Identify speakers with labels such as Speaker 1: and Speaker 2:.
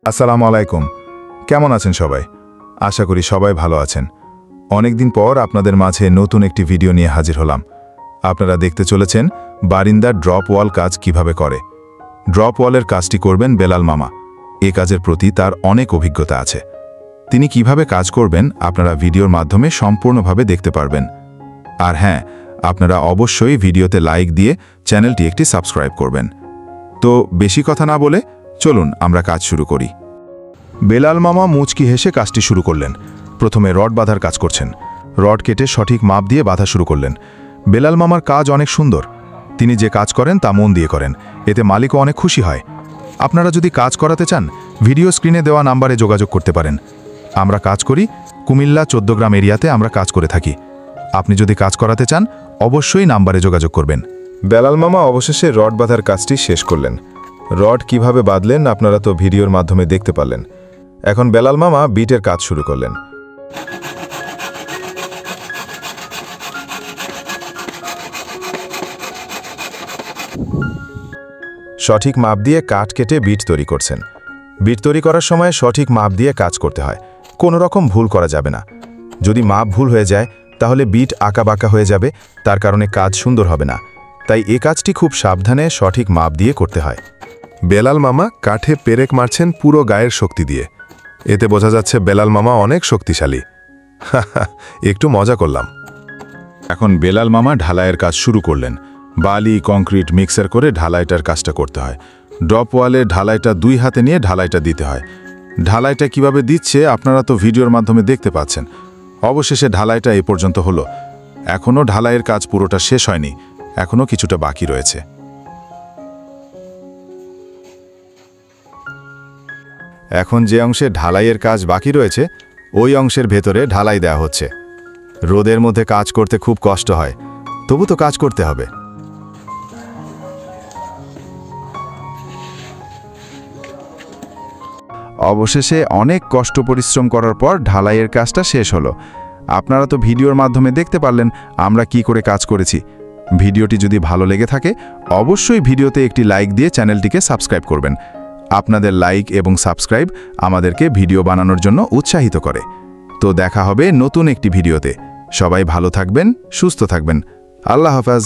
Speaker 1: আসসালামু আলাইকুম। কেমন আছেন সবাই? আশা করি সবাই ভালো আছেন। অনেকদিন পর আপনাদের মাঝে নতুন একটি ভিডিও নিয়ে হাজির হলাম। আপনারা দেখতে চলেছেন বারিন্দার ড্রপ ওয়াল কাজ কিভাবে করে। ড্রপ ওয়ালের কাজটি করবেন বেলাল মামা। এ কাজের প্রতি তার অনেক অভিজ্ঞতা আছে। তিনি কিভাবে কাজ করবেন আপনারা ভিডিওর মাধ্যমে সম্পূর্ণভাবে দেখতে পারবেন। আর হ্যাঁ, আপনারা অবশ্যই ভিডিওতে লাইক দিয়ে চ্যানেলটি একটি সাবস্ক্রাইব করবেন। তো বেশি কথা না বলে চলুন আমরা কাজ শুরু করি। বেলাল মামা মুচকি হেসে কাজটি শুরু করলেন। প্রথমে রড বাঁধার কাজ করছেন। রড কেটে সঠিক মাপ দিয়ে বাঁধা শুরু করলেন। বেলাল মামার কাজ অনেক সুন্দর। তিনি যে কাজ করেন তা মন দিয়ে করেন, এতে মালিকও অনেক খুশি হয়। আপনারা যদি কাজ করাতে চান ভিডিও স্ক্রিনে দেওয়া নাম্বারে যোগাযোগ করতে পারেন। আমরা কাজ করি কুমিল্লা 14 গ্রাম এরিয়াতে আমরা কাজ করে থাকি। আপনি যদি কাজ করাতে চান অবশ্যই নাম্বারে যোগাযোগ করবেন। বেলাল মামা অবশেষে রড বাঁধার কাজটি শেষ করলেন। রড কিভাবে বাঁধলেন আপনারা তো ভিডিওর মাধ্যমে দেখতে পারলেন। এখন বেলাল মামা বিটের কাজ শুরু করলেন। সঠিক মাপ দিয়ে কাঠ কেটে বিট তৈরি করছেন। বিট তৈরি করার সময় সঠিক মাপ দিয়ে কাজ করতে হয়, কোনো রকম ভুল করা যাবে না। যদি মাপ ভুল হয়ে যায় তাহলে বিট আঁকাবাঁকা হয়ে যাবে, তার কারণে কাজ সুন্দর হবে না। তাই এ কাজটি খুব সাবধানে সঠিক মাপ দিয়ে করতে হয়। বেলাল মামা কাঠে পেরেক মারছেন পুরো গায়ের শক্তি দিয়ে। এতে বোঝা যাচ্ছে বেলাল মামা অনেক শক্তিশালী। একটু মজা করলাম। এখন বেলাল মামা ঢালাইয়ের কাজ শুরু করলেন। বালি কংক্রিট মিক্সার করে ঢালাইটার কাজটা করতে হয়। ড্রপ ওয়ালে ঢালাইটা 2 হাতে নিয়ে ঢালাইটা দিতে হয়। ঢালাইটা কিভাবে দিচ্ছে আপনারা তো ভিডিওর মাধ্যমে দেখতে পাচ্ছেন। অবশেষে ঢালাইটা এ পর্যন্ত হলো। এখনও ঢালাইয়ের কাজ পুরোটা শেষ হয়নি, এখনও কিছুটা বাকি রয়েছে। এখন যে অংশে ঢালাইয়ের কাজ বাকি রয়েছে ওই অংশের ভেতরে ঢালাই দেওয়া হচ্ছে। রোদের মধ্যে কাজ করতে খুব কষ্ট হয়, তবু তো কাজ করতে হবে। অবশেষে অনেক কষ্ট পরিশ্রম করার পর ঢালাইয়ের কাজটা শেষ হলো। আপনারা তো ভিডিওর মাধ্যমে দেখতে পারলেন আমরা কি করে কাজ করেছি। ভিডিওটি যদি ভালো লেগে থাকে অবশ্যই ভিডিওতে একটি লাইক দিয়ে চ্যানেলটিকে সাবস্ক্রাইব করবেন। আপনাদের লাইক এবং সাবস্ক্রাইব আমাদেরকে ভিডিও বানানোর জন্য উৎসাহিত করে। তো দেখা হবে নতুন একটি ভিডিওতে। সবাই ভালো থাকবেন, সুস্থ থাকবেন। আল্লাহ হাফেজ।